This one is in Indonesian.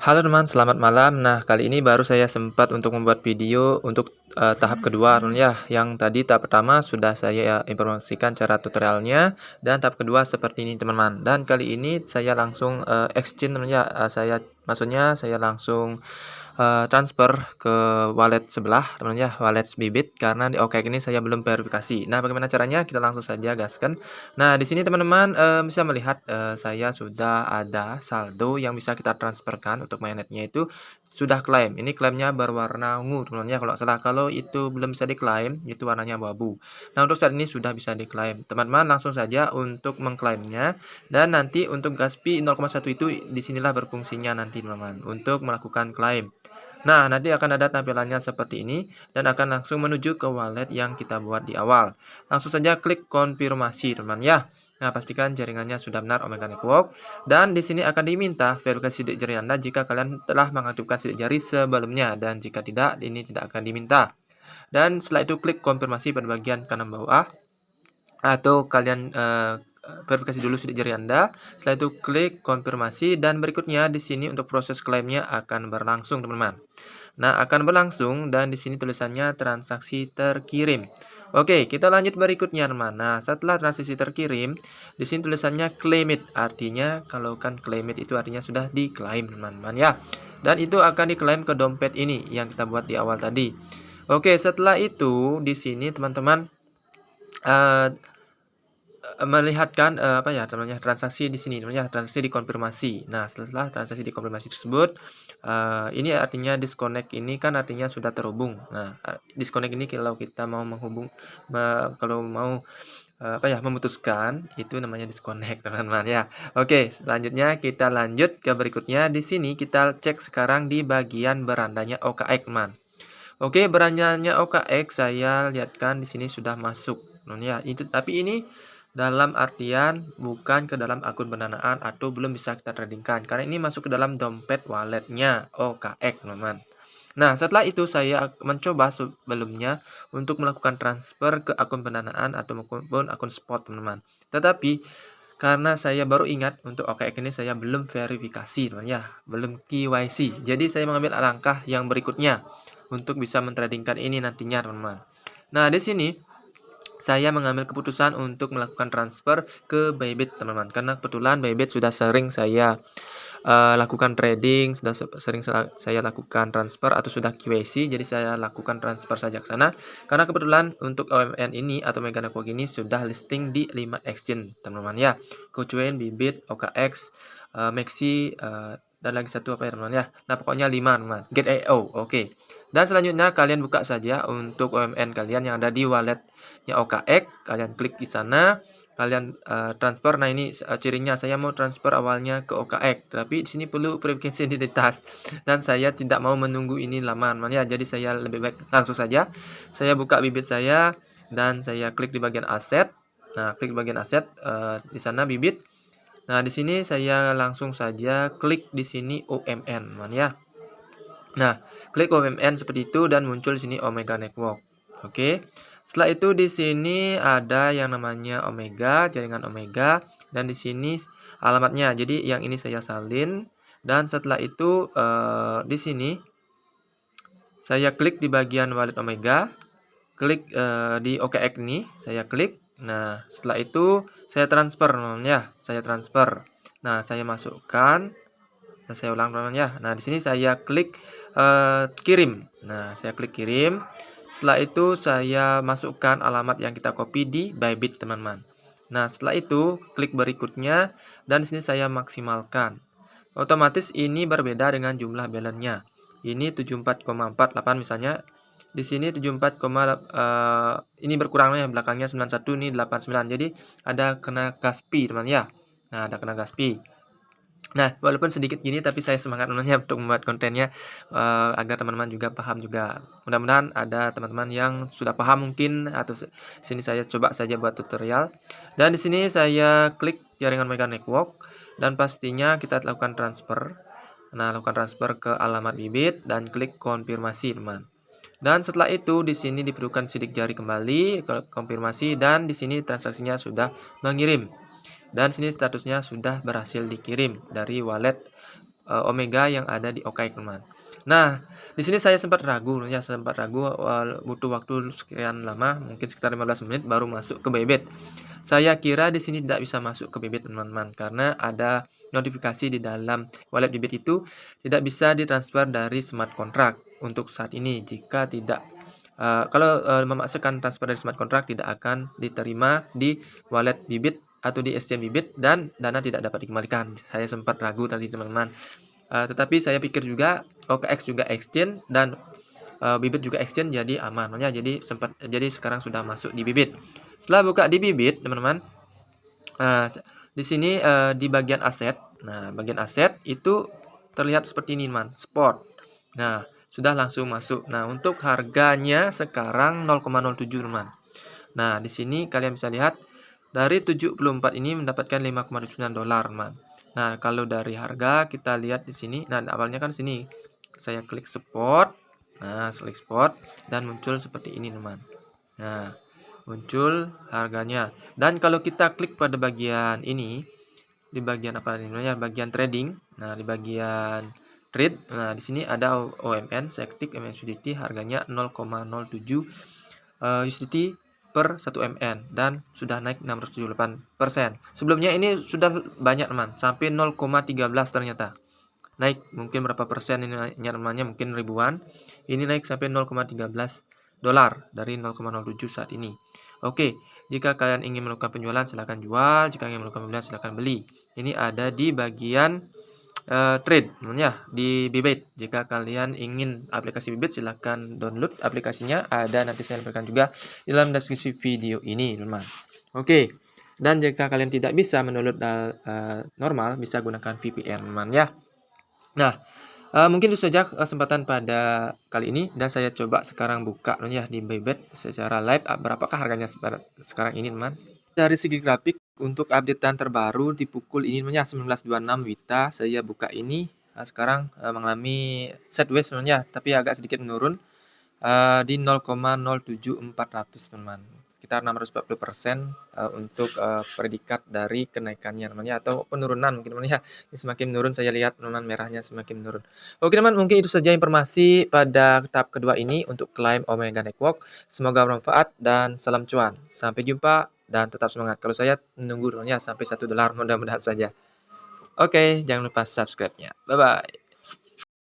Halo teman, selamat malam. Nah, kali ini baru saya sempat untuk membuat video untuk tahap kedua, teman ya. Yang tadi tahap pertama sudah saya informasikan cara tutorialnya, dan tahap kedua seperti ini, teman-teman. Dan kali ini saya langsung exchange, teman ya. Maksudnya saya langsung transfer ke wallet sebelah, teman ya, wallet Bibit, karena di OKX ini saya belum verifikasi. Nah, bagaimana caranya? Kita langsung saja gaskan. Nah, di sini teman-teman bisa melihat saya sudah ada saldo yang bisa kita transferkan untuk mainnetnya itu sudah klaim. Ini klaimnya berwarna ungu, teman-teman ya, kalau nggak salah. Kalau itu belum bisa diklaim, itu warnanya abu-abu. Nah, untuk saat ini sudah bisa diklaim. Teman-teman langsung saja untuk mengklaimnya, dan nanti untuk gas fee 0,1 itu disinilah berfungsinya nanti, teman-teman, untuk melakukan klaim. Nah, nanti akan ada tampilannya seperti ini dan akan langsung menuju ke wallet yang kita buat di awal. Langsung saja klik konfirmasi, teman ya. Nah, pastikan jaringannya sudah benar Omega Network, dan di sini akan diminta verifikasi sidik jari Anda jika kalian telah mengaktifkan sidik jari sebelumnya, dan jika tidak, ini tidak akan diminta. Dan setelah itu klik konfirmasi pada bagian kanan bawah, atau kalian verifikasi dulu sidik jari Anda. Setelah itu klik konfirmasi, dan berikutnya di sini untuk proses klaimnya akan berlangsung, teman-teman. Nah, akan berlangsung, dan di sini tulisannya transaksi terkirim. Oke, kita lanjut berikutnya, teman. Nah, setelah transaksi terkirim, di sini tulisannya claim it. Artinya, kalau kan claim it itu artinya sudah diklaim, teman-teman ya. Dan itu akan diklaim ke dompet ini yang kita buat di awal tadi. Oke, setelah itu di sini teman-teman eh, melihatkan apa ya namanya, transaksi di sini namanya transaksi dikonfirmasi. Nah, setelah transaksi dikonfirmasi tersebut, ini artinya disconnect, ini kan artinya sudah terhubung. Nah, disconnect ini kalau kita mau kalau mau apa ya, memutuskan, itu namanya disconnect, teman-teman ya. Oke, selanjutnya kita lanjut ke berikutnya. Di sini kita cek sekarang di bagian berandanya OKX, teman. Oke, berandanya OKX saya lihatkan di sini sudah masuk, teman ya. Itu tapi ini dalam artian bukan ke dalam akun pendanaan atau belum bisa kita tradingkan, karena ini masuk ke dalam dompet walletnya OKX, teman-teman. Nah, setelah itu saya mencoba sebelumnya untuk melakukan transfer ke akun pendanaan atau maupun akun spot, teman-teman. Tetapi karena saya baru ingat untuk OKX ini saya belum verifikasi, teman ya, belum KYC. Jadi saya mengambil langkah yang berikutnya untuk bisa mentradingkan ini nantinya, teman-teman. Nah, di sini saya mengambil keputusan untuk melakukan transfer ke Bybit, teman-teman, karena kebetulan Bybit sudah sering saya lakukan trading, sudah sering saya lakukan transfer atau sudah QAC, jadi saya lakukan transfer saja ke sana, karena kebetulan untuk OMN ini atau Omega Network ini sudah listing di 5 exchange, teman-teman ya. KuCoin, Bybit, OKX, Maxi, dan lagi satu apa ya, teman-teman ya. Nah, pokoknya 5, teman. Get.io, oke. Dan selanjutnya kalian buka saja untuk OMN kalian yang ada di walletnya OKX, kalian klik di sana, kalian transfer. Nah, ini cirinya saya mau transfer awalnya ke OKX, tapi di sini perlu verifikasi identitas dan saya tidak mau menunggu ini lama, teman ya. Jadi saya lebih baik langsung saja saya buka Bibit saya, dan saya klik di bagian aset. Nah, klik bagian aset, di sana Bibit. Nah, di sini saya langsung saja klik di sini OMN, teman ya. Nah, klik OMN seperti itu dan muncul di sini Omega Network. Oke. Setelah itu di sini ada yang namanya Omega, jaringan Omega, dan di sini alamatnya. Jadi yang ini saya salin, dan setelah itu di sini saya klik di bagian wallet Omega, klik di OKX ini, saya klik. Nah, setelah itu saya transfer, ya, saya transfer. Nah, saya masukkan. Nah, saya ulang, teman ya. Nah, di sini saya klik kirim. Nah, saya klik kirim. Setelah itu saya masukkan alamat yang kita copy di Bybit, teman-teman. Nah, setelah itu klik berikutnya, dan di sini saya maksimalkan. Otomatis ini berbeda dengan jumlah balance-nya. Ini 74,48 misalnya. Di sini 74, ini berkurangnya belakangnya 91, ini 89. Jadi ada kena gas fee, teman ya. Nah, ada kena gas fee. Nah, walaupun sedikit gini tapi saya semangat menunya untuk membuat kontennya agar teman-teman juga paham juga. Mudah-mudahan ada teman-teman yang sudah paham mungkin, atau sini saya coba saja buat tutorial. Dan di sini saya klik jaringan Omega Network, dan pastinya kita lakukan transfer. Nah, lakukan transfer ke alamat Bibit dan klik konfirmasi, teman. Dan setelah itu di sini diperlukan sidik jari kembali ke konfirmasi, dan di sini transaksinya sudah mengirim. Dan sini statusnya sudah berhasil dikirim dari wallet Omega yang ada di OKX, teman. Nah, di sini saya sempat ragu ya, butuh waktu sekian lama, mungkin sekitar 15 menit baru masuk ke Bybit. Saya kira di sini tidak bisa masuk ke Bybit, teman-teman, karena ada notifikasi di dalam wallet Bybit itu tidak bisa ditransfer dari smart contract untuk saat ini. Jika tidak kalau memaksakan transfer dari smart contract tidak akan diterima di wallet Bybit atau di exchange Bybit dan dana tidak dapat dikembalikan. Saya sempat ragu tadi, teman-teman. Tetapi saya pikir juga OKX juga exchange dan Bybit juga exchange, jadi aman. Jadi sekarang sudah masuk di Bybit. Setelah buka di Bybit, teman-teman, di sini di bagian aset. Nah, bagian aset itu terlihat seperti ini, teman, spot. Nah, sudah langsung masuk. Nah, untuk harganya sekarang 0,07, teman. Nah, di sini kalian bisa lihat dari 74 ini mendapatkan 5,9 dolar, teman. Nah, kalau dari harga kita lihat di sini. Nah, awalnya kan sini saya klik spot. Nah, klik spot dan muncul seperti ini, teman. Nah, muncul harganya. Dan kalau kita klik pada bagian ini, di bagian apa namanya? Bagian trading. Nah, di bagian trade. Nah, di sini ada OMN. Saya klik USDT, harganya 0,07 USDT per 1 MN dan sudah naik 678%. Sebelumnya ini sudah banyak, teman, sampai 0,13 ternyata. Naik mungkin berapa persen ini namanya, mungkin ribuan. Ini naik sampai 0,13 dolar dari 0,07 saat ini. Oke, jika kalian ingin melakukan penjualan silahkan jual, jika ingin melakukan pembelian silahkan beli. Ini ada di bagian trade, ya, di Bybit. Jika kalian ingin aplikasi Bybit silahkan download aplikasinya, ada nanti saya berikan juga di dalam deskripsi video ini, teman. Oke, dan jika kalian tidak bisa mendownload normal, bisa gunakan VPN, teman, ya. Nah, mungkin itu saja kesempatan pada kali ini, dan saya coba sekarang buka ya di Bybit secara live. Berapakah harganya sekarang ini, teman? Dari segi grafik untuk updatean terbaru di pukul ini namanya 19.26 WITA, saya buka ini sekarang mengalami sideways sebenarnya, tapi agak sedikit menurun di 0,07400, teman. Sekitar 640% untuk predikat dari kenaikannya, teman, atau penurunan mungkin, teman, ya. Ini semakin menurun, saya lihat, teman, merahnya semakin menurun. Oke, teman, mungkin itu saja informasi pada tahap kedua ini untuk klaim Omega Network. Semoga bermanfaat dan salam cuan. Sampai jumpa dan tetap semangat. Kalau saya menunggu, teman, sampai $1 mudah-mudahan saja. Oke, jangan lupa subscribe-nya. Bye-bye.